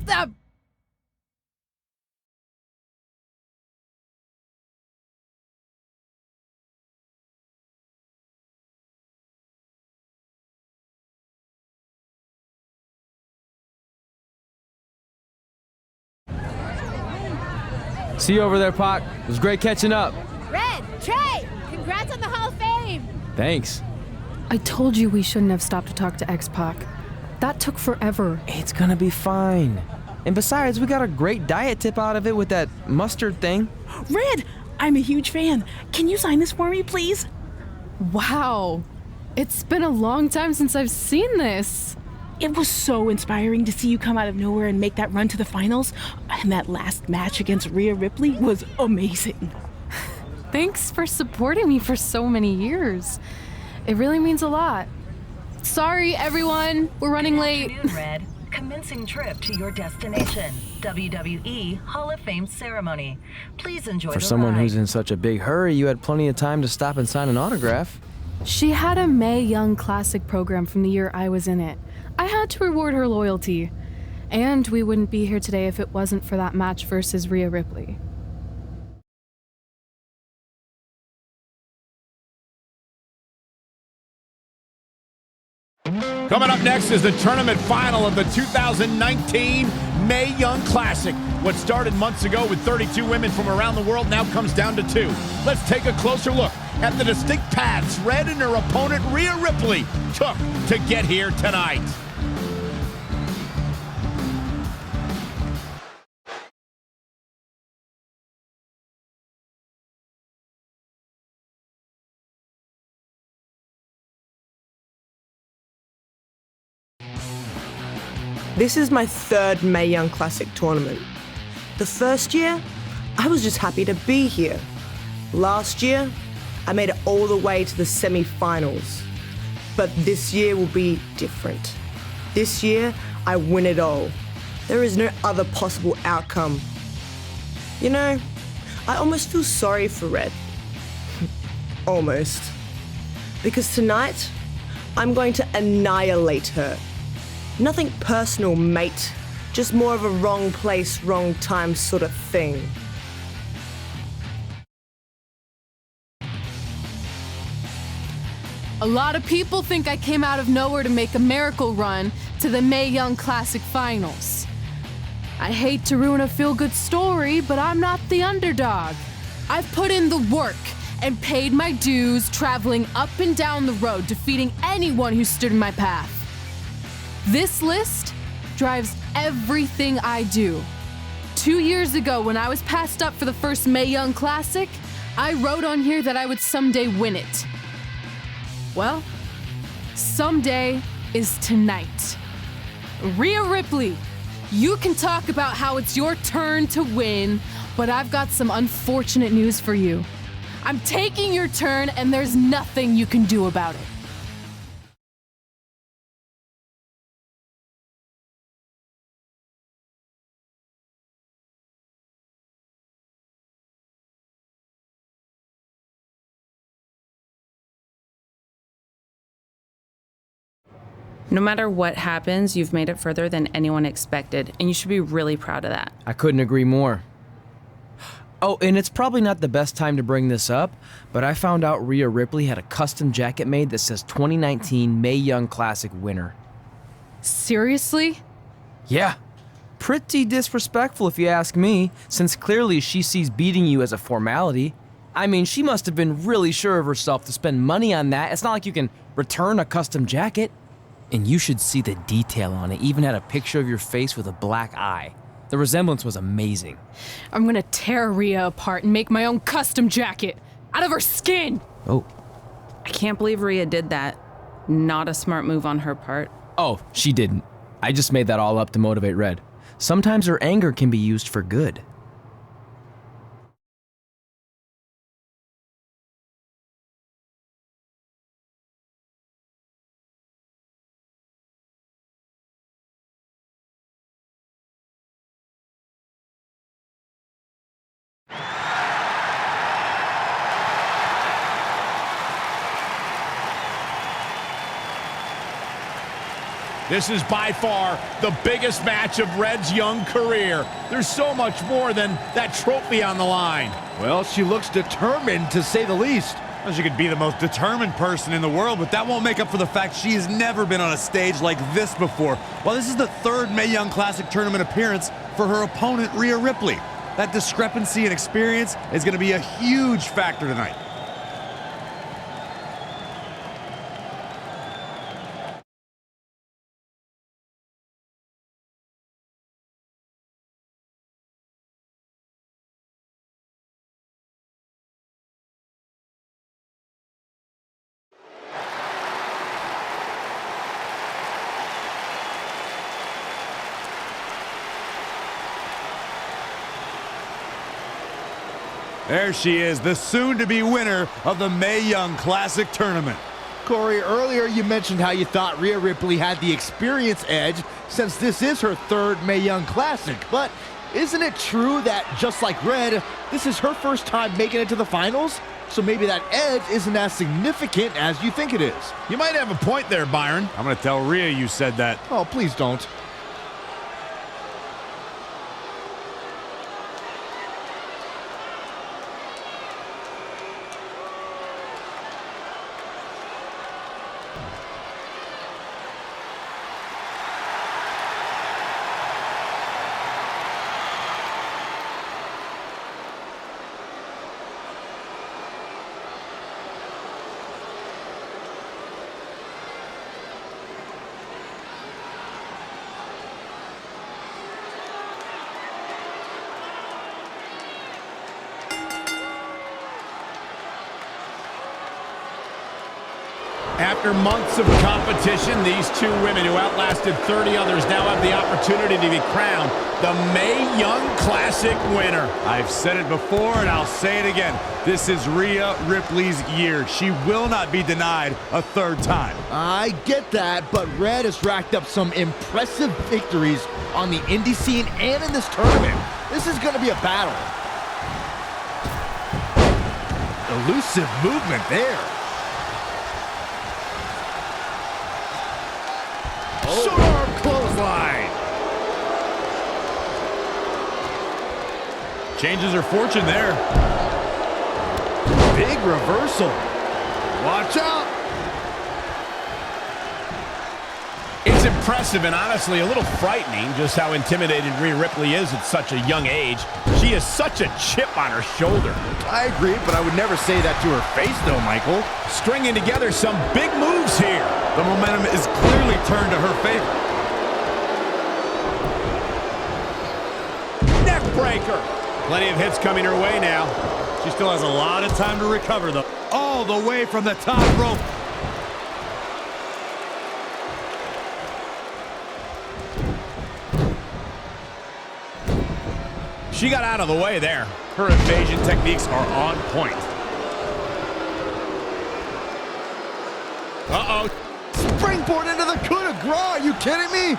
Take them! See you over there, Pac. It was great catching up. Red, Trey, congrats on the Hall of Fame! Thanks. I told you we shouldn't have stopped to talk to X-Pac. That took forever. It's gonna be fine. And besides, we got a great diet tip out of it with that mustard thing. Red, I'm a huge fan. Can you sign this for me, please? Wow. It's been a long time since I've seen this. It was so inspiring to see you come out of nowhere and make that run to the finals. And that last match against Rhea Ripley was amazing. Thanks for supporting me for so many years. It really means a lot. Sorry, everyone. We're running late. Good afternoon, Red. Commencing trip to your destination, WWE Hall of Fame ceremony. Please enjoy For the someone ride. who's in such a big hurry, you had plenty of time to stop and sign an autograph. She had a Mae Young Classic program from the year I was in it. I had to reward her loyalty. And we wouldn't be here today if it wasn't for that match versus Rhea Ripley. Coming up next is the tournament final of the 2019 Mae Young Classic. What started months ago with 32 women from around the world now comes down to 2. Let's take a closer look at the distinct paths Red and her opponent Rhea Ripley took to get here tonight. This is my third Mae Young Classic tournament. The first year, I was just happy to be here. Last year, I made it all the way to the semi-finals. But this year will be different. This year, I win it all. There is no other possible outcome. You know, I almost feel sorry for Red. Almost. Because tonight, I'm going to annihilate her. Nothing personal, mate. Just more of a wrong place, wrong time sort of thing. A lot of people think I came out of nowhere to make a miracle run to the Mae Young Classic Finals. I hate to ruin a feel-good story, but I'm not the underdog. I've put in the work and paid my dues traveling up and down the road, defeating anyone who stood in my path. This list drives everything I do. 2 years ago, when I was passed up for the first Mae Young Classic, I wrote on here that I would someday win it. Well, someday is tonight. Rhea Ripley, you can talk about how it's your turn to win, but I've got some unfortunate news for you. I'm taking your turn, and there's nothing you can do about it. No matter what happens, you've made it further than anyone expected, and you should be really proud of that. I couldn't agree more. Oh, and it's probably not the best time to bring this up, but I found out Rhea Ripley had a custom jacket made that says 2019 Mae Young Classic winner. Seriously? Yeah. Pretty disrespectful if you ask me, since clearly she sees beating you as a formality. I mean, she must have been really sure of herself to spend money on that. It's not like you can return a custom jacket. And you should see the detail on it. Even had a picture of your face with a black eye. The resemblance was amazing. I'm gonna tear Rhea apart and make my own custom jacket out of her skin! Oh. I can't believe Rhea did that. Not a smart move on her part. Oh, she didn't. I just made that all up to motivate Red. Sometimes her anger can be used for good. This is by far the biggest match of Red's young career. There's so much more than that trophy on the line. Well, she looks determined, to say the least. Well, she could be the most determined person in the world, but that won't make up for the fact she has never been on a stage like this before. Well, this is the third Mae Young Classic Tournament appearance for her opponent, Rhea Ripley. That discrepancy in experience is going to be a huge factor tonight. There she is, the soon-to-be winner of the Mae Young Classic Tournament. Corey, earlier you mentioned how you thought Rhea Ripley had the experience edge since this is her third Mae Young Classic. But isn't it true that, just like Red, this is her first time making it to the finals? So maybe that edge isn't as significant as you think it is. You might have a point there, Byron. I'm going to tell Rhea you said that. Oh, please don't. After months of competition, these two women who outlasted 30 others now have the opportunity to be crowned the Mae Young Classic winner. I've said it before and I'll say it again. This is Rhea Ripley's year. She will not be denied a third time. I get that, but Red has racked up some impressive victories on the indie scene and in this tournament. This is going to be a battle. Elusive movement there. Short arm clothesline. Changes her fortune there. Big reversal. Watch out. It's impressive and honestly a little frightening just how intimidated Rhea Ripley is at such a young age. She has such a chip on her shoulder. I agree, but I would never say that to her face, though, Michael. Stringing together some big moves here. The momentum is clearly turned to her favor. Neck breaker. Plenty of hits coming her way now. She still has a lot of time to recover, though. All the way from the top rope. She got out of the way there. Her evasion techniques are on point. Uh-oh. Springboard into the coup de grace. Are you kidding me?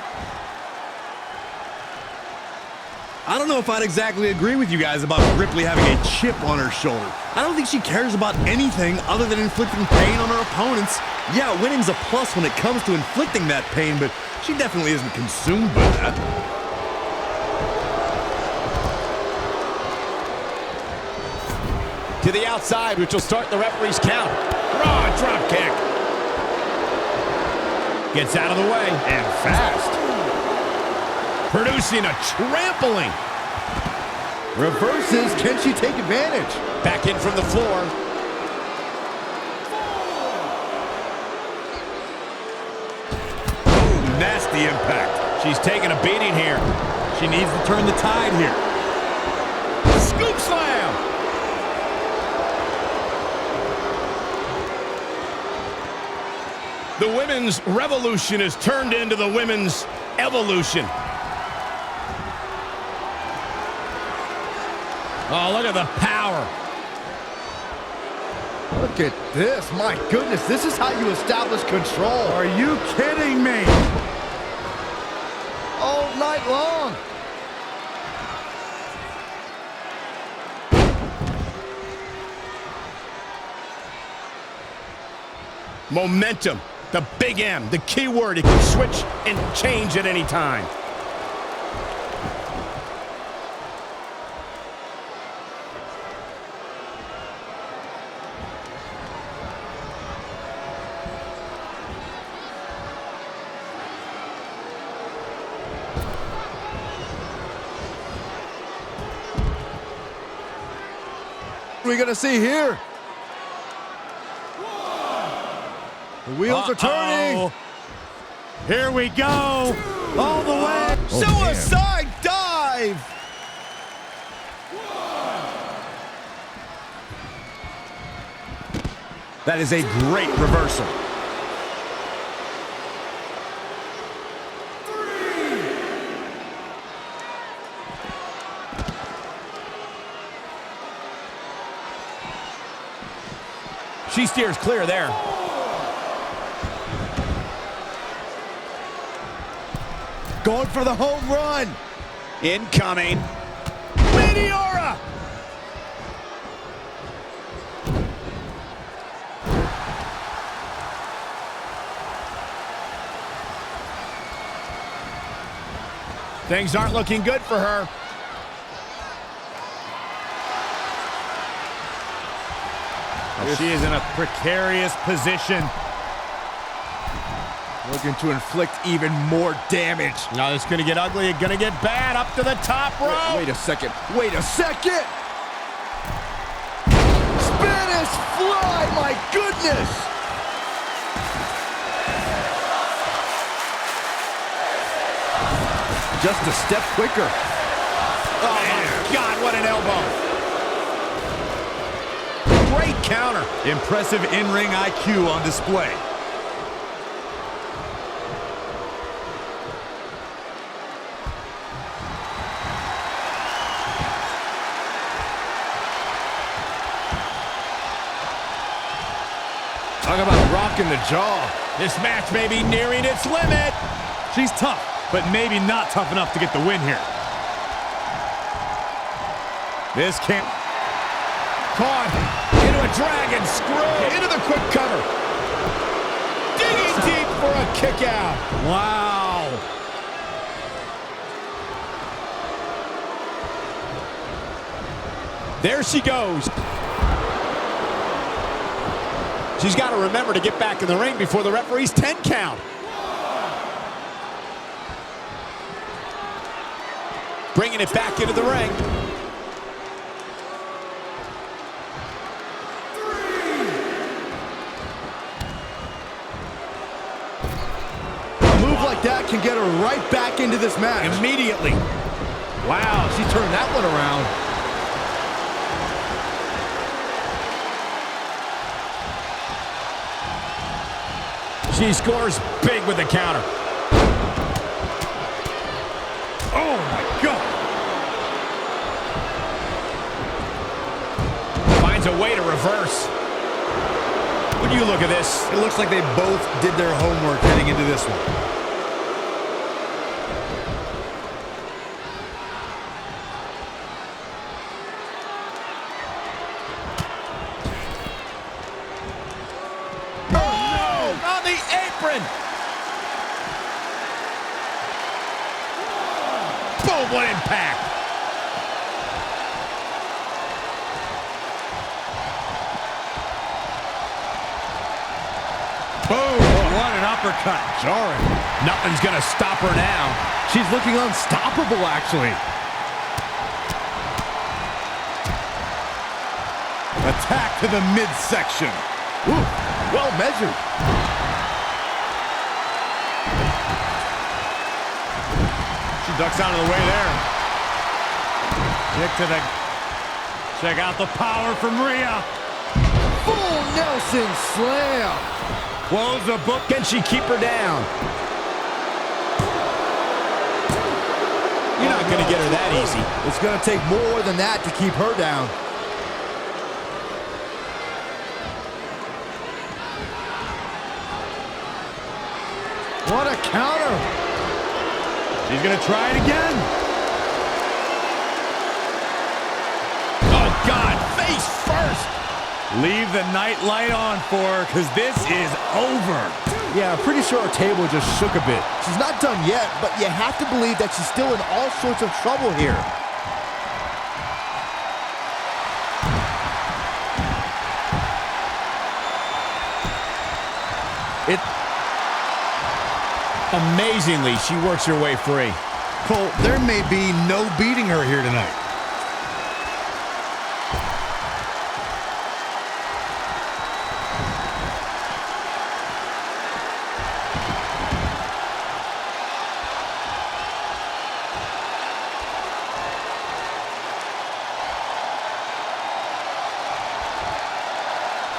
I don't know if I'd exactly agree with you guys about Ripley having a chip on her shoulder. I don't think she cares about anything other than inflicting pain on her opponents. Yeah, winning's a plus when it comes to inflicting that pain, but she definitely isn't consumed by that. To the outside, which will start the referee's count. Raw drop kick. Gets out of the way. And fast. Producing a trampling. Reverses. Can she take advantage? Back in from the floor. Ooh, nasty impact. She's taking a beating here. She needs to turn the tide here. Scoop slam. The women's revolution has turned into the women's evolution. Oh, look at the power. Look at this. My goodness, this is how you establish control. Are you kidding me? All night long. Momentum The big M, the key word. It can switch and change at any time. What are we gonna see here? The wheels are turning. Here we go. All the way. Suicide dive. That is a great reversal. She steers clear there. Going for the home run. Incoming. Meteora! Things aren't looking good for her. She is in a precarious position. Looking to inflict even more damage. Now it's going to get ugly. It's going to get bad. Up to the top rope. Wait a second. Wait a second. Spanish fly. My goodness. Just a step quicker. Oh, my God, what an elbow. Great counter. Impressive in-ring IQ on display. Talk about rocking the jaw. This match may be nearing its limit. She's tough, but maybe not tough enough to get the win here. This can't. Caught into a dragon screw. Into the quick cover. Digging deep for a kick out. Wow. There she goes. She's got to remember to get back in the ring before the referee's 10 count. Bringing it back into the ring. A move like that can get her right back into this match. Immediately. Wow, she turned that one around. She scores big with the counter. Oh, my God. Finds a way to reverse. When you look at this, It looks like they both did their homework heading into this one. on the apron. Boom, what impact. Boom, what an uppercut. Jarring. Nothing's going to stop her now. She's looking unstoppable, actually. Attack to the midsection. Ooh, well measured. She ducks out of the way there. Check out the power from Rhea. Full Nelson slam. Close the book. Can she keep her down? You're not going to get her that easy. It's going to take more than that to keep her down. What a counter. She's going to try it again. Oh, God, face first. Leave the night light on for her, because this is over. Yeah, I'm pretty sure our table just shook a bit. She's not done yet, but you have to believe that she's still in all sorts of trouble here. Amazingly, she works her way free. Cole, there may be no beating her here tonight.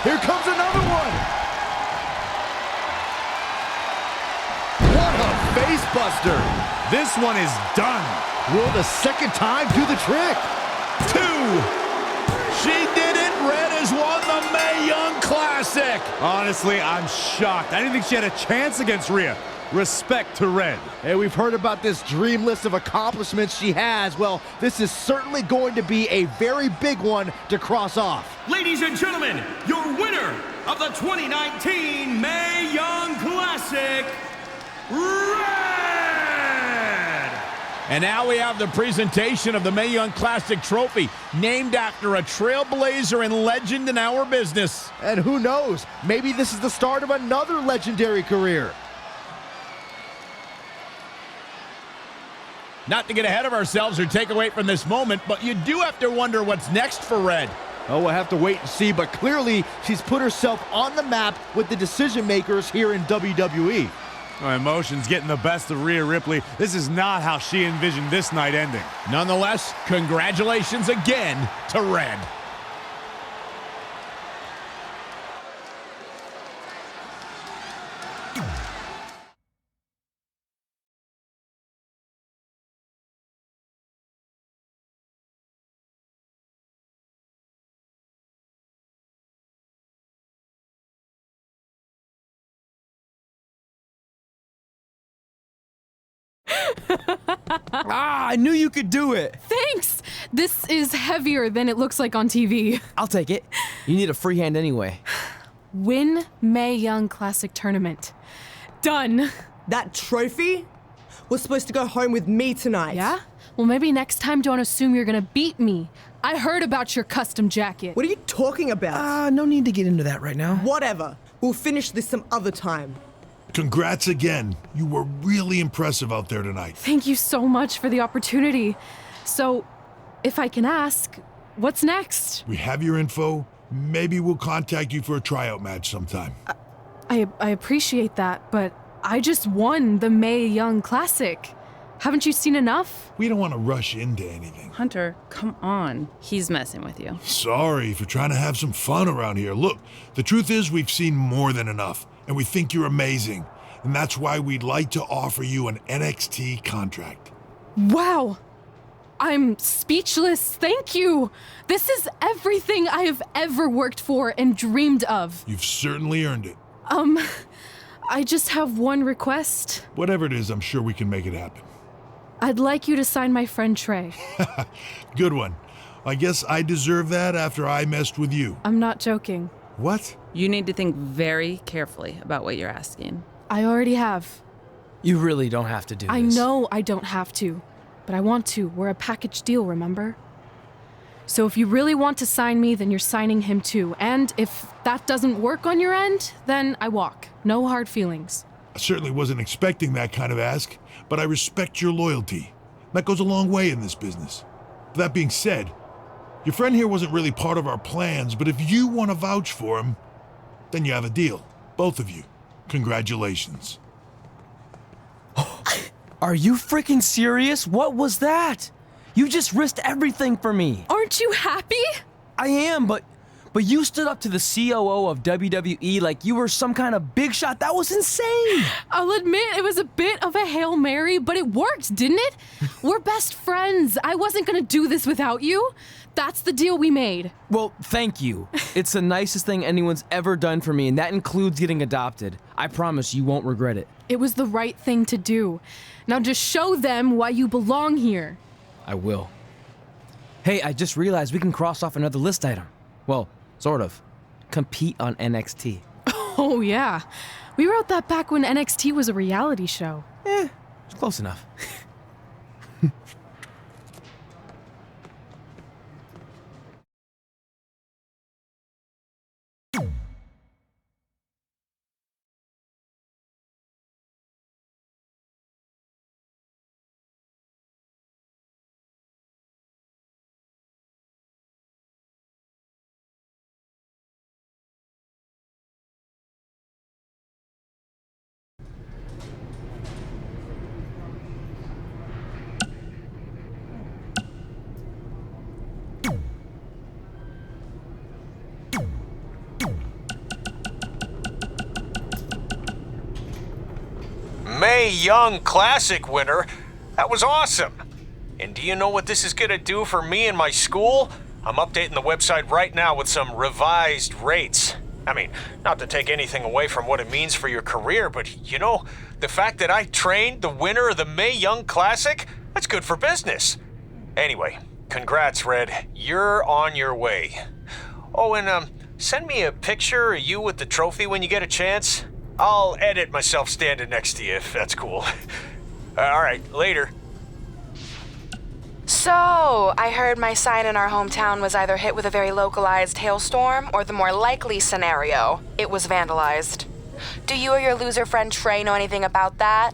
Here comes another one. What a face buster. This one is done. Will the second time do the trick? 2. She did it. Red has won the Mae Young Classic. Honestly, I'm shocked. I didn't think she had a chance against Rhea. Respect to Red. Hey, we've heard about this dream list of accomplishments she has. Well, this is certainly going to be a very big one to cross off. Ladies and gentlemen, your winner of the 2019 Mae Young Classic, Red! And now we have the presentation of the Mae Young Classic trophy, named after a trailblazer and legend in our business. And who knows, maybe this is the start of another legendary career. Not to get ahead of ourselves or take away from this moment, but you do have to wonder what's next for Red. Oh, we'll have to wait and see, but clearly she's put herself on the map with the decision makers here in WWE. My emotions getting the best of Rhea Ripley. This is not how she envisioned this night ending. Nonetheless, congratulations again to Red. I knew you could do it. Thanks! This is heavier than it looks like on TV. I'll take it. You need a free hand anyway. Win Mae Young Classic Tournament. Done. That trophy was supposed to go home with me tonight. Yeah? Well, maybe next time don't assume you're gonna beat me. I heard about your custom jacket. What are you talking about? No need to get into that right now. Whatever. We'll finish this some other time. Congrats again. You were really impressive out there tonight. Thank you so much for the opportunity. So, if I can ask, what's next? We have your info. Maybe we'll contact you for a tryout match sometime. I appreciate that, but I just won the Mae Young Classic. Haven't you seen enough? We don't want to rush into anything. Hunter, come on. He's messing with you. Sorry for trying to have some fun around here. Look, the truth is we've seen more than enough, and we think you're amazing. And that's why we'd like to offer you an NXT contract. Wow! I'm speechless. Thank you. This is everything I have ever worked for and dreamed of. You've certainly earned it. I just have one request. Whatever it is, I'm sure we can make it happen. I'd like you to sign my friend Trey. Good one. I guess I deserve that after I messed with you. I'm not joking. What? You need to think very carefully about what you're asking. I already have. You really don't have to do this. I know I don't have to, but I want to. We're a package deal, remember? So if you really want to sign me, then you're signing him too. And if that doesn't work on your end, then I walk. No hard feelings. I certainly wasn't expecting that kind of ask, but I respect your loyalty. That goes a long way in this business. That being said, your friend here wasn't really part of our plans, but if you want to vouch for him, then you have a deal. Both of you. Congratulations. Are you freaking serious? What was that? You just risked everything for me. Aren't you happy? I am, but you stood up to the COO of WWE like you were some kind of big shot. That was insane. I'll admit it was a bit of a Hail Mary, but it worked, didn't it? We're best friends. I wasn't gonna do this without you. That's the deal we made. Well, thank you. It's the nicest thing anyone's ever done for me, and that includes getting adopted. I promise you won't regret it. It was the right thing to do. Now just show them why you belong here. I will. Hey, I just realized we can cross off another list item. Well, sort of. Compete on NXT. Oh yeah. We wrote that back when NXT was a reality show. It's close enough. Mae Young Classic winner. That was awesome. And do you know what this is going to do for me and my school? I'm updating the website right now with some revised rates. I mean, not to take anything away from what it means for your career, but you know, the fact that I trained the winner of the Mae Young Classic, that's good for business. Anyway, congrats, Red. You're on your way. Oh, and send me a picture of you with the trophy when you get a chance. I'll edit myself standing next to you if that's cool. All right, later. So, I heard my sign in our hometown was either hit with a very localized hailstorm or the more likely scenario, it was vandalized. Do you or your loser friend Trey know anything about that?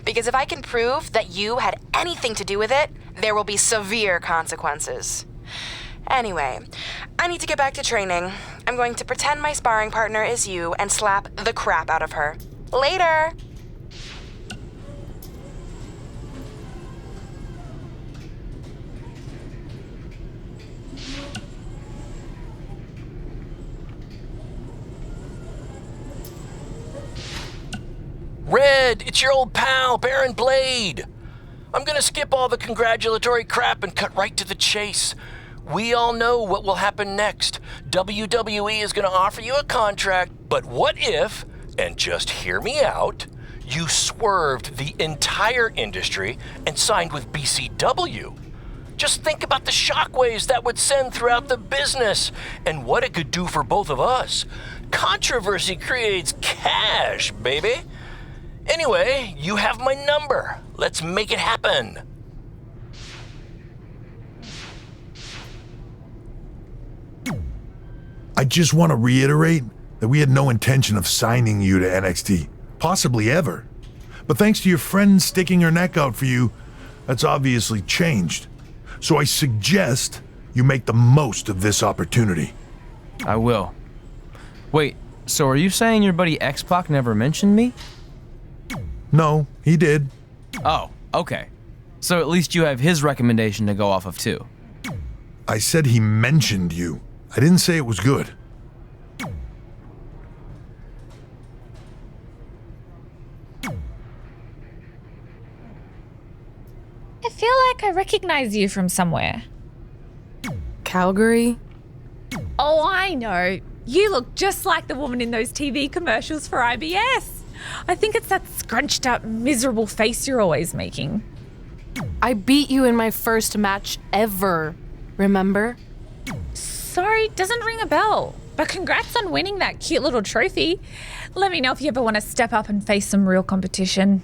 Because if I can prove that you had anything to do with it, there will be severe consequences. Anyway, I need to get back to training. I'm going to pretend my sparring partner is you and slap the crap out of her. Later! Red, it's your old pal, Baron Blade. I'm gonna skip all the congratulatory crap and cut right to the chase. We all know what will happen next. WWE is gonna offer you a contract, but what if, and just hear me out, you swerved the entire industry and signed with BCW? Just think about the shockwaves that would send throughout the business and what it could do for both of us. Controversy creates cash, baby. Anyway, you have my number. Let's make it happen. I just want to reiterate that we had no intention of signing you to NXT, possibly ever. But thanks to your friend sticking her neck out for you, that's obviously changed. So I suggest you make the most of this opportunity. I will. Wait, so are you saying your buddy X-Pac never mentioned me? No, he did. Oh, okay. So at least you have his recommendation to go off of too. I said he mentioned you. I didn't say it was good. I feel like I recognize you from somewhere. Calgary? Oh, I know. You look just like the woman in those TV commercials for IBS. I think it's that scrunched up, miserable face you're always making. I beat you in my first match ever, remember? Sorry, doesn't ring a bell. But congrats on winning that cute little trophy. Let me know if you ever want to step up and face some real competition.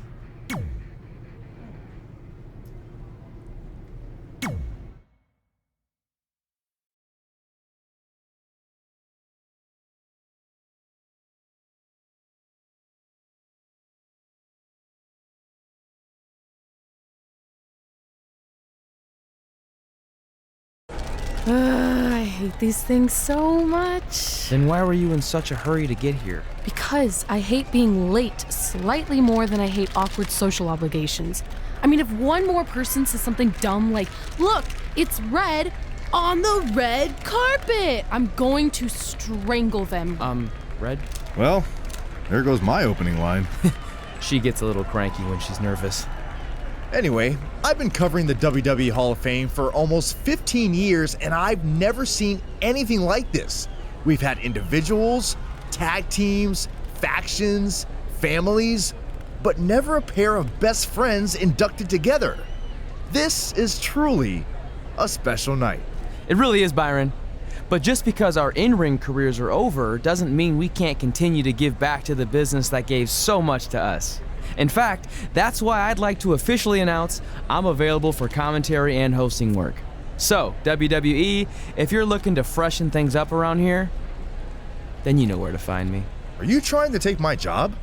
I hate these things so much. Then why were you in such a hurry to get here? Because I hate being late slightly more than I hate awkward social obligations. I mean, if one more person says something dumb like, look, it's red on the red carpet, I'm going to strangle them. Red? Well, there goes my opening line. She gets a little cranky when she's nervous. Anyway, I've been covering the WWE Hall of Fame for almost 15 years, and I've never seen anything like this. We've had individuals, tag teams, factions, families, but never a pair of best friends inducted together. This is truly a special night. It really is, Byron. But just because our in-ring careers are over doesn't mean we can't continue to give back to the business that gave so much to us. In fact, that's why I'd like to officially announce I'm available for commentary and hosting work. So, WWE, if you're looking to freshen things up around here, then you know where to find me. Are you trying to take my job?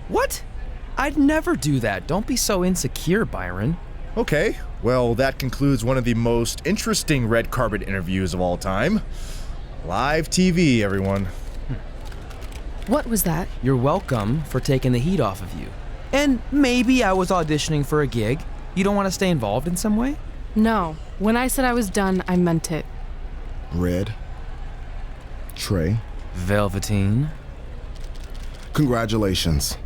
What? I'd never do that. Don't be so insecure, Byron. Okay, well, that concludes one of the most interesting red carpet interviews of all time. Live TV, everyone. What was that? You're welcome for taking the heat off of you. And maybe I was auditioning for a gig. You don't want to stay involved in some way? No. When I said I was done, I meant it. Red. Trey. Velveteen. Congratulations.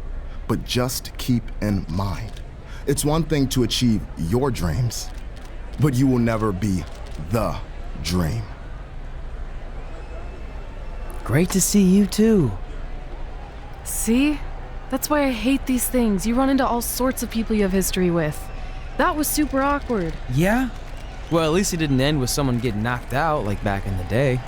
But just keep in mind, it's one thing to achieve your dreams, but you will never be the dream. Great to see you too. See? That's why I hate these things. You run into all sorts of people you have history with. That was super awkward. Yeah? Well, at least it didn't end with someone getting knocked out like back in the day.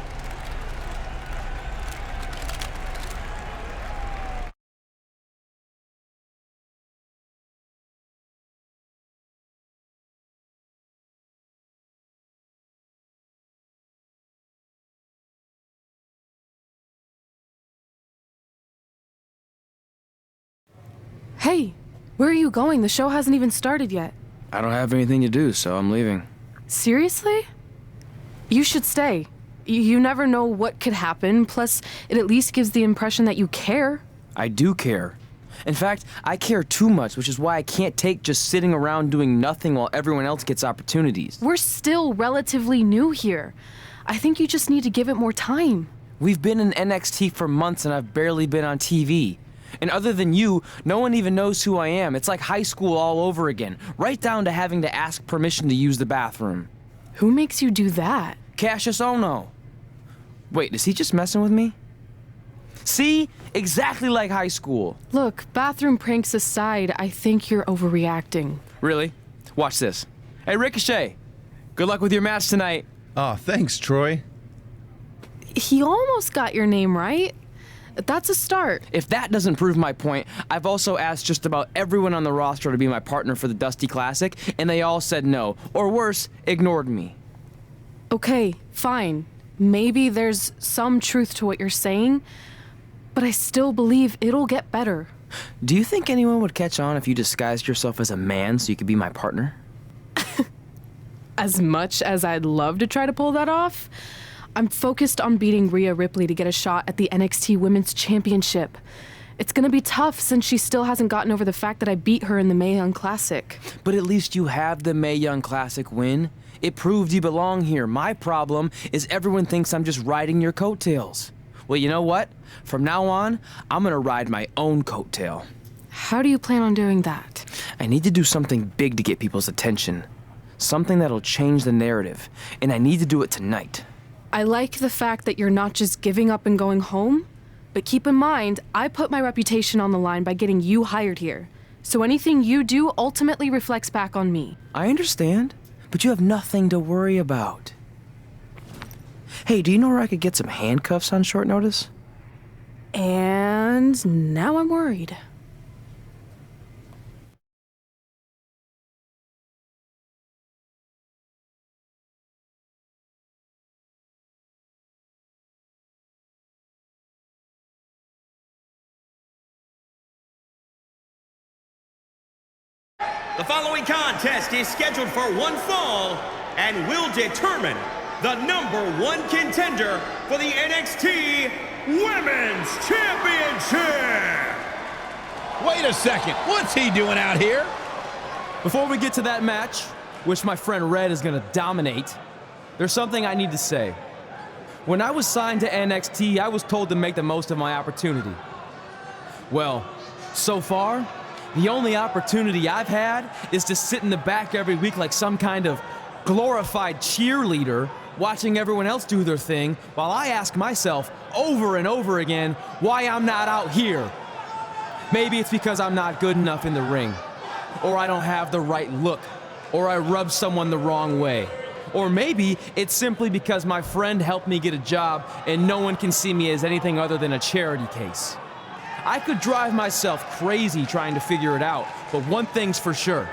Hey, where are you going? The show hasn't even started yet. I don't have anything to do, so I'm leaving. Seriously? You should stay. You never know what could happen, plus it at least gives the impression that you care. I do care. In fact, I care too much, which is why I can't take just sitting around doing nothing while everyone else gets opportunities. We're still relatively new here. I think you just need to give it more time. We've been in NXT for months and I've barely been on TV. And other than you, no one even knows who I am. It's like high school all over again, right down to having to ask permission to use the bathroom. Who makes you do that? Cassius Ohno. Wait, is he just messing with me? See? Exactly like high school. Look, bathroom pranks aside, I think you're overreacting. Really? Watch this. Hey, Ricochet. Good luck with your match tonight. Oh, thanks, Troy. He almost got your name right. That's a start. If that doesn't prove my point, I've also asked just about everyone on the roster to be my partner for the Dusty Classic, and they all said no, or worse, ignored me. Okay, fine. Maybe there's some truth to what you're saying, but I still believe it'll get better. Do you think anyone would catch on if you disguised yourself as a man so you could be my partner? As much as I'd love to try to pull that off, I'm focused on beating Rhea Ripley to get a shot at the NXT Women's Championship. It's gonna be tough since she still hasn't gotten over the fact that I beat her in the Mae Young Classic. But at least you have the Mae Young Classic win. It proved you belong here. My problem is everyone thinks I'm just riding your coattails. Well, you know what? From now on, I'm gonna ride my own coattail. How do you plan on doing that? I need to do something big to get people's attention. Something that'll change the narrative. And I need to do it tonight. I like the fact that you're not just giving up and going home, but keep in mind, I put my reputation on the line by getting you hired here. So anything you do ultimately reflects back on me. I understand, but you have nothing to worry about. Hey, do you know where I could get some handcuffs on short notice? And now I'm worried. The following contest is scheduled for one fall and will determine the #1 contender for the NXT Women's Championship. Wait a second, what's he doing out here? Before we get to that match, which my friend Red is gonna dominate, there's something I need to say. When I was signed to NXT, I was told to make the most of my opportunity. Well, so far, the only opportunity I've had is to sit in the back every week like some kind of glorified cheerleader, watching everyone else do their thing, while I ask myself over and over again why I'm not out here. Maybe it's because I'm not good enough in the ring, or I don't have the right look, or I rub someone the wrong way, Or maybe it's simply because my friend helped me get a job and no one can see me as anything other than a charity case. I could drive myself crazy trying to figure it out, but one thing's for sure.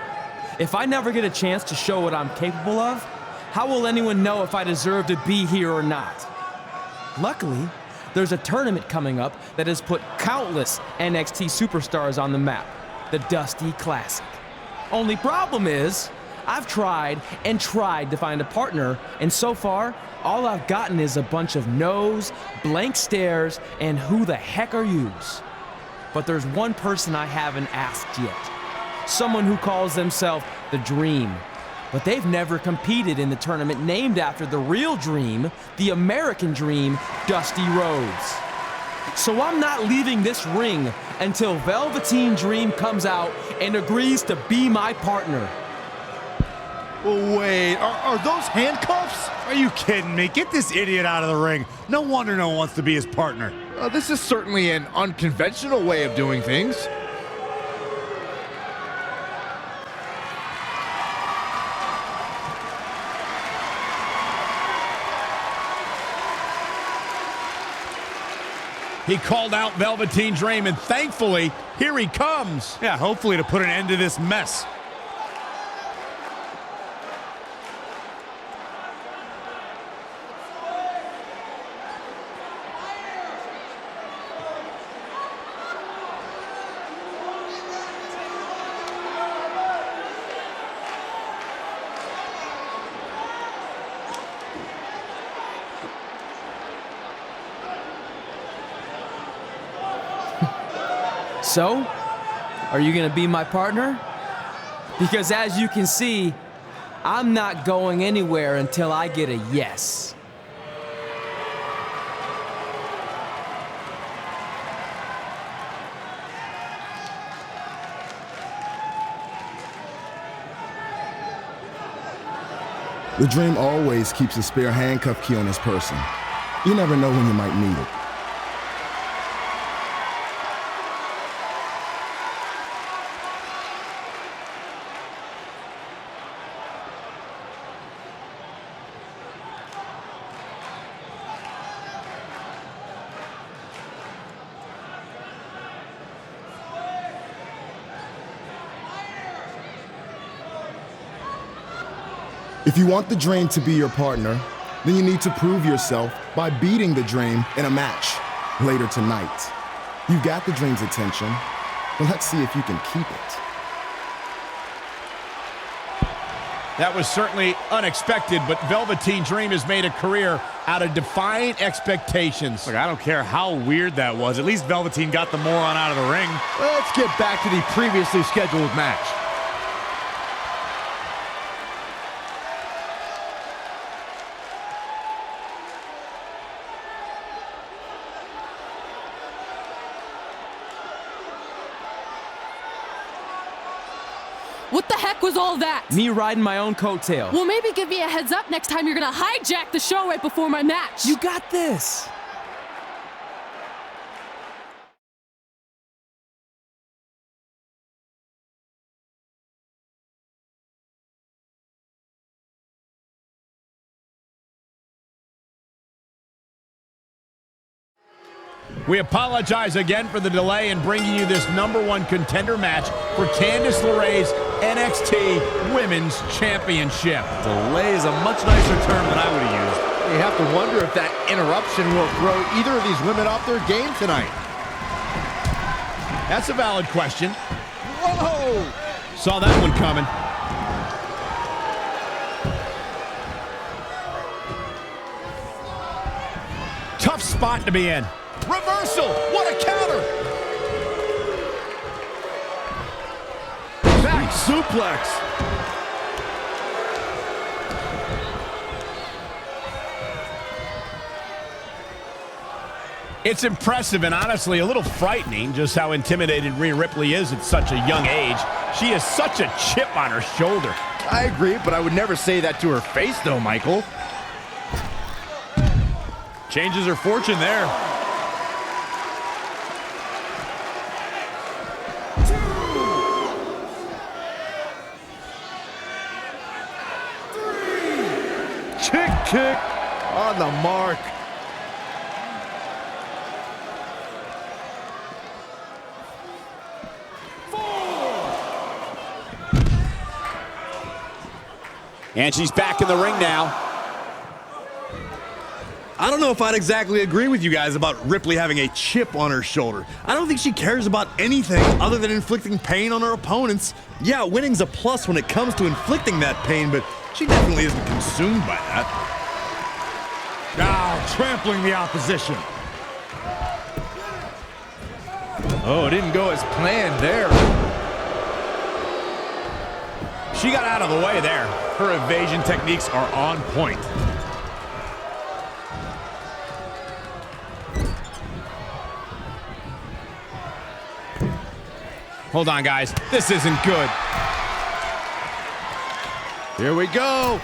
If I never get a chance to show what I'm capable of, how will anyone know if I deserve to be here or not? Luckily, there's a tournament coming up that has put countless NXT superstars on the map, the Dusty Classic. Only problem is, I've tried and tried to find a partner, and so far, all I've gotten is a bunch of no's, blank stares, and who the heck are yous? But there's one person I haven't asked yet. Someone who calls themselves the Dream. But they've never competed in the tournament named after the real Dream, the American Dream, Dusty Rhodes. So I'm not leaving this ring until Velveteen Dream comes out and agrees to be my partner. Wait, are those handcuffs? Are you kidding me? Get this idiot out of the ring. No wonder no one wants to be his partner. This is certainly an unconventional way of doing things. He called out Velveteen Dream, and thankfully, here he comes. Yeah, hopefully to put an end to this mess. So, are you gonna be my partner? Because as you can see, I'm not going anywhere until I get a yes. The Dream always keeps a spare handcuff key on his person. You never know when you might need it. If you want the Dream to be your partner, then you need to prove yourself by beating the Dream in a match later tonight. You've got the Dream's attention, but let's see if you can keep it. That was certainly unexpected, but Velveteen Dream has made a career out of defying expectations. Look, I don't care how weird that was. At least Velveteen got the moron out of the ring. Let's get back to the previously scheduled match. What the heck was all that? Me riding my own coattail. Well, maybe give me a heads up next time you're gonna hijack the show right before my match. You got this. We apologize again for the delay in bringing you this #1 contender match for Candice LeRae's NXT Women's Championship. Delay is a much nicer term than I would have used. You have to wonder if that interruption will throw either of these women off their game tonight. That's a valid question. Whoa! Saw that one coming. Tough spot to be in. Reversal! What a counter! Back suplex! It's impressive and honestly a little frightening just how intimidated Rhea Ripley is at such a young age. She has such a chip on her shoulder. I agree, but I would never say that to her face, though, Michael. Changes her fortune there. Chick kick on the mark. And she's back in the ring now. I don't know if I'd exactly agree with you guys about Ripley having a chip on her shoulder. I don't think she cares about anything other than inflicting pain on her opponents. Yeah, winning's a plus when it comes to inflicting that pain, but she definitely isn't consumed by that. Now trampling the opposition. Oh, it didn't go as planned there. She got out of the way there. Her evasion techniques are on point. Hold on, guys. This isn't good. Here we go.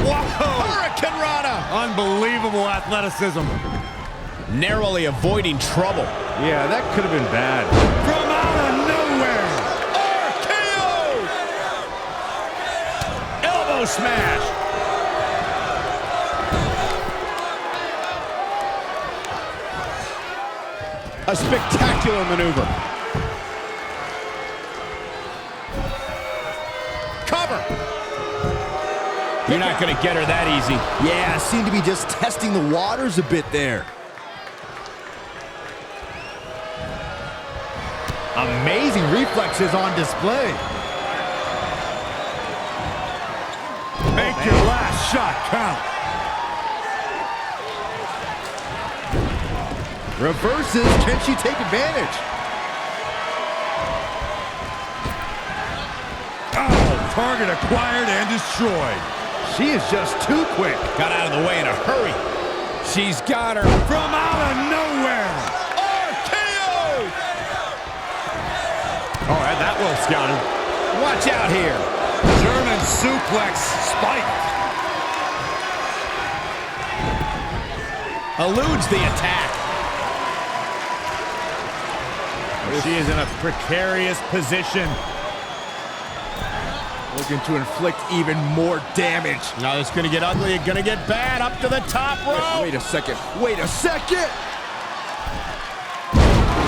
Whoa! Hurricane Rana! Unbelievable athleticism. Narrowly avoiding trouble. Yeah, that could have been bad. From out of nowhere! RKO! Elbow smash! A spectacular maneuver. Cover! You're not going to get her that easy. Yeah, seemed to be just testing the waters a bit there. Amazing reflexes on display. Make your last shot count. Reverses, can she take advantage? Oh, target acquired and destroyed. She is just too quick. Got out of the way in a hurry. She's got her. From out of nowhere. RKO! All right, that well scouted. Watch out here. German suplex spiked. Eludes the attack. She is in a precarious position. Looking to inflict even more damage. Now it's going to get ugly. It's going to get bad. Up to the top rope. Wait a second. Wait a second.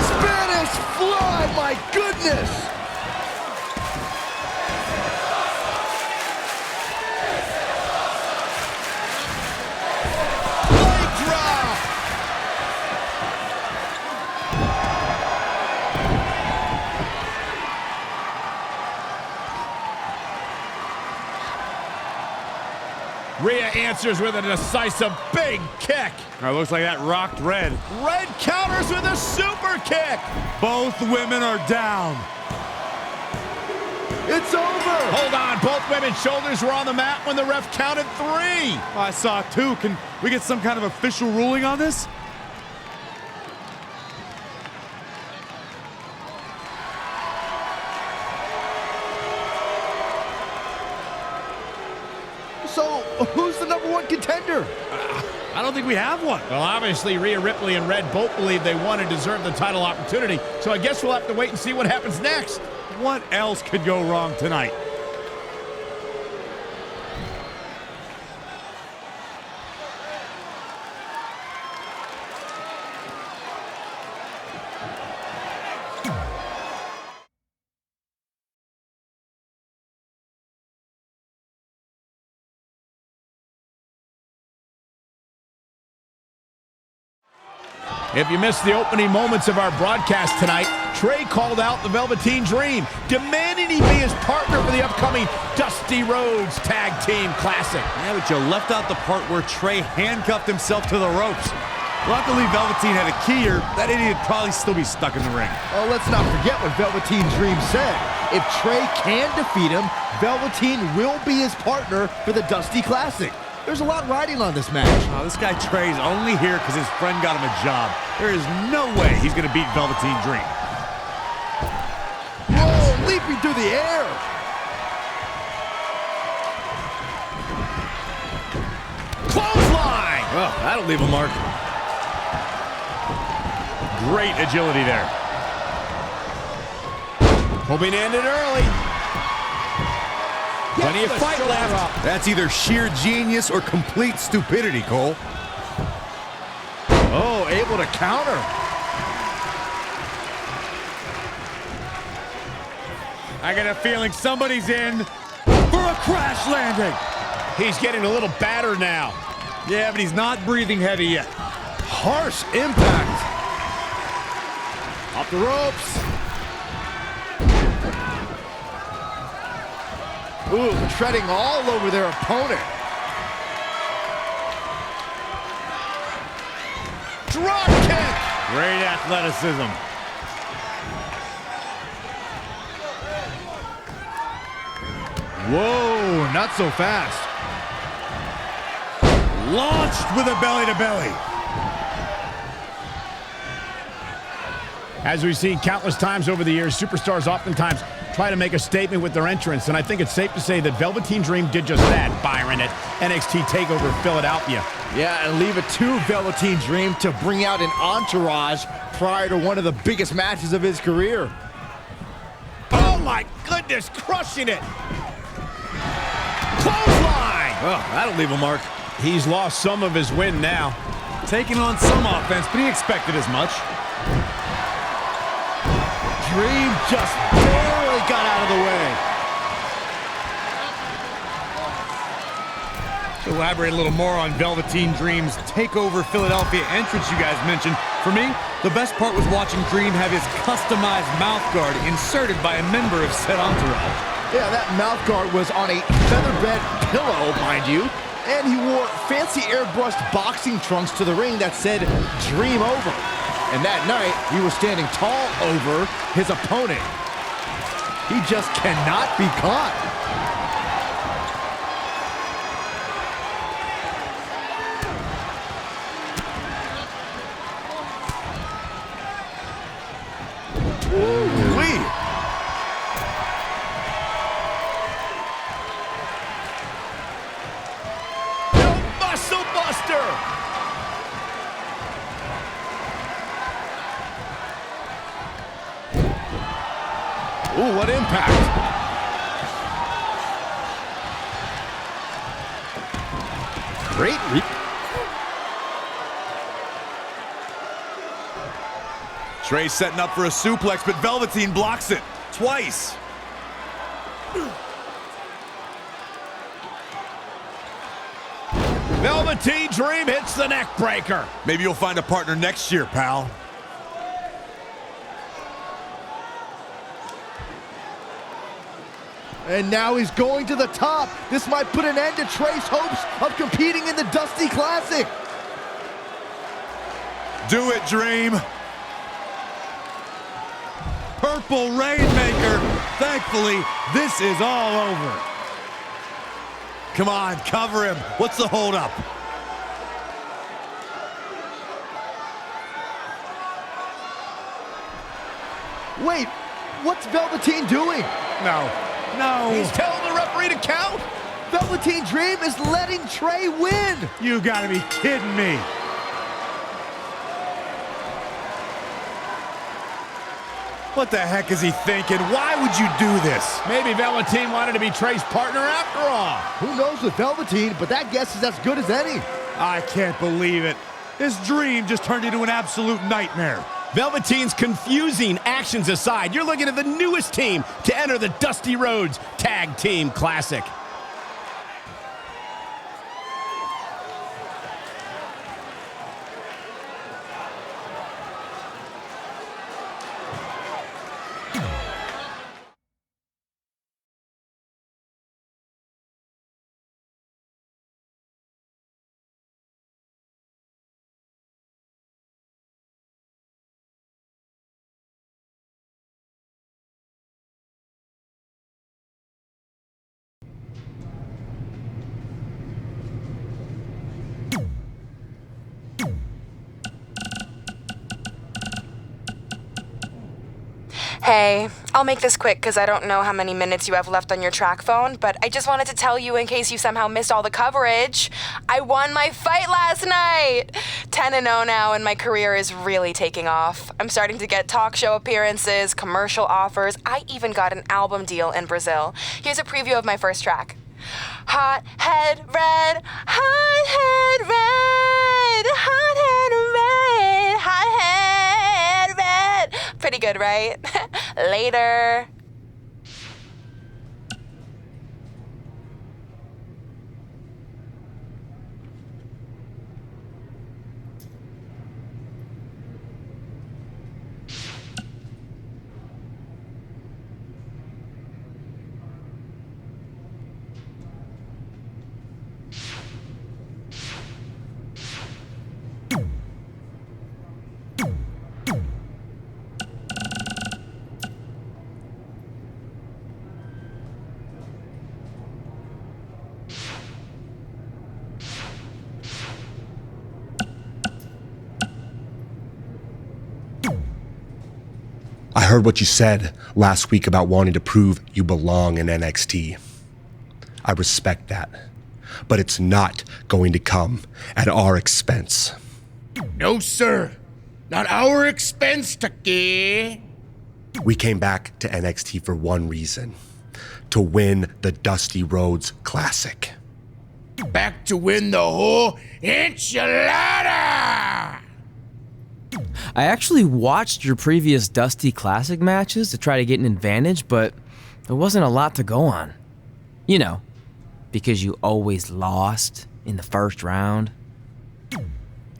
Spanish fly, my goodness. Leg drop. Rhea answers with a decisive big kick. Looks like that rocked Red. Red counters with a super kick. Both women are down. It's over. Hold on. Both women's shoulders were on the mat when the ref counted 3. I saw 2. Can we get some kind of official ruling on this? So, who's the #1 contender? I don't think we have one. Well, obviously, Rhea Ripley and Red both believe they won and deserve the title opportunity, so I guess we'll have to wait and see what happens next. What else could go wrong tonight? If you missed the opening moments of our broadcast tonight, Trey called out the Velveteen Dream, demanding he be his partner for the upcoming Dusty Rhodes Tag Team Classic. Yeah, but you left out the part where Trey handcuffed himself to the ropes. Luckily, Velveteen had a key, or that idiot would probably still be stuck in the ring. Oh, let's not forget what Velveteen Dream said. If Trey can defeat him, Velveteen will be his partner for the Dusty Classic. There's a lot riding on this match. Oh, this guy Trey's only here because his friend got him a job. There is no way he's going to beat Velveteen Dream. Whoa, leaping through the air. Clothesline! Oh, that'll leave a mark. Great agility there. Hoping to end it early. Plenty of fight left. That's either sheer genius or complete stupidity, Cole. Oh, able to counter. I got a feeling somebody's in for a crash landing. He's getting a little battered now. Yeah, but he's not breathing heavy yet. Harsh impact. Off the ropes. Ooh, treading all over their opponent. Drop kick. Great athleticism. Whoa, not so fast. Launched with a belly-to-belly. As we've seen countless times over the years, superstars oftentimes try to make a statement with their entrance, and I think it's safe to say that Velveteen Dream did just that, Byron, at NXT TakeOver Philadelphia. Yeah, and leave it to Velveteen Dream to bring out an entourage prior to one of the biggest matches of his career. Oh my goodness, crushing it! Clothesline! Oh, that'll leave a mark. He's lost some of his wind now. Taking on some offense, but he expected as much. Dream just barely got out of the way. To elaborate a little more on Velveteen Dream's TakeOver Philadelphia entrance you guys mentioned, for me, the best part was watching Dream have his customized mouth guard inserted by a member of said entourage. Yeah, that mouth guard was on a featherbed pillow, mind you, and he wore fancy airbrushed boxing trunks to the ring that said Dream Over. And that night, he was standing tall over his opponent. He just cannot be caught. Ooh-wee. No muscle buster! Ooh, what impact. Great Trey setting up for a suplex, but Velveteen blocks it twice. Velveteen Dream hits the neck breaker. Maybe you'll find a partner next year, pal. And now he's going to the top. This might put an end to Trey's hopes of competing in the Dusty Classic. Do it, Dream. Purple Rainmaker. Thankfully, this is all over. Come on, cover him. What's the holdup? Wait, what's Velveteen doing? No. He's telling the referee to count. Velveteen Dream is letting Trey win. You gotta be kidding me. What the heck is he thinking? Why would you do this? Maybe Velveteen wanted to be Trey's partner after all. Who knows with Velveteen, but that guess is as good as any. I can't believe it. This dream just turned into an absolute nightmare. Velveteen's confusing actions aside, you're looking at the newest team to enter the Dusty Rhodes Tag Team Classic. Hey, I'll make this quick because I don't know how many minutes you have left on your track phone, but I just wanted to tell you in case you somehow missed all the coverage. I won my fight last night! 10-0 now, and my career is really taking off. I'm starting to get talk show appearances, commercial offers. I even got an album deal in Brazil. Here's a preview of my first track. Hot head red, hot head red, hot head red, hot head red. Pretty good, right? Later. I heard what you said last week about wanting to prove you belong in NXT. I respect that, but it's not going to come at our expense. No, sir. Not our expense, Tucky. We came back to NXT for one reason: to win the Dusty Rhodes Classic. Back to win the whole enchilada! I actually watched your previous Dusty Classic matches to try to get an advantage, but there wasn't a lot to go on. You know, because you always lost in the first round.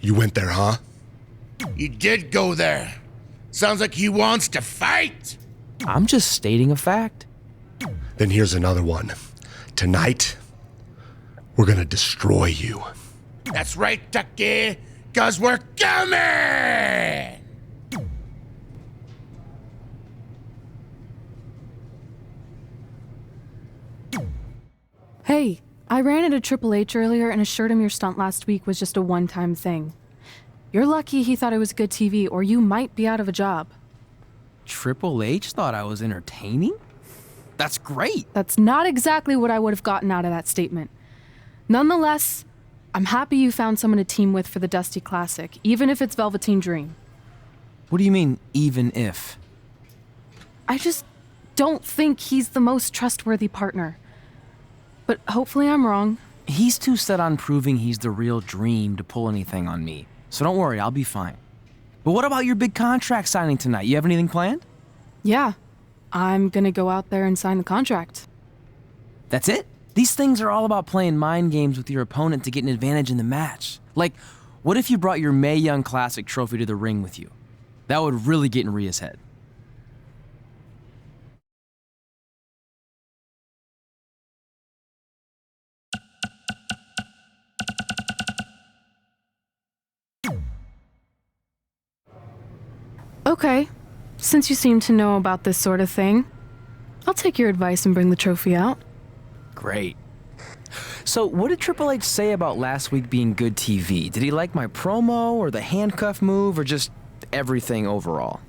You went there, huh? You did go there. Sounds like he wants to fight. I'm just stating a fact. Then here's another one. Tonight, we're gonna destroy you. That's right, Tucky, 'cause we're coming! Hey, I ran into Triple H earlier and assured him your stunt last week was just a one-time thing. You're lucky he thought it was good TV, or you might be out of a job. Triple H thought I was entertaining? That's great. That's not exactly what I would have gotten out of that statement. Nonetheless, I'm happy you found someone to team with for the Dusty Classic, even if it's Velveteen Dream. What do you mean, even if? I just don't think he's the most trustworthy partner. But hopefully I'm wrong. He's too set on proving he's the real Dream to pull anything on me. So don't worry, I'll be fine. But what about your big contract signing tonight? You have anything planned? Yeah, I'm gonna go out there and sign the contract. That's it? These things are all about playing mind games with your opponent to get an advantage in the match. Like, what if you brought your Mae Young Classic trophy to the ring with you? That would really get in Rhea's head. Okay, since you seem to know about this sort of thing, I'll take your advice and bring the trophy out. Great. So what did Triple H say about last week being good TV? Did he like my promo or the handcuff move or just everything overall?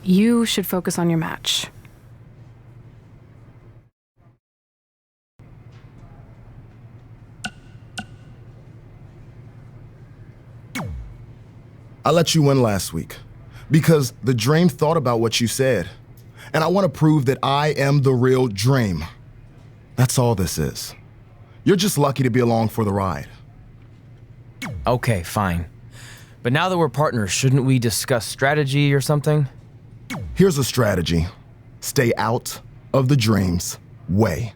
You should focus on your match. I let you win last week because the Dream thought about what you said. And I want to prove that I am the real Dream. That's all this is. You're just lucky to be along for the ride. Okay, fine. But now that we're partners, shouldn't we discuss strategy or something? Here's a strategy. Stay out of the Dream's way.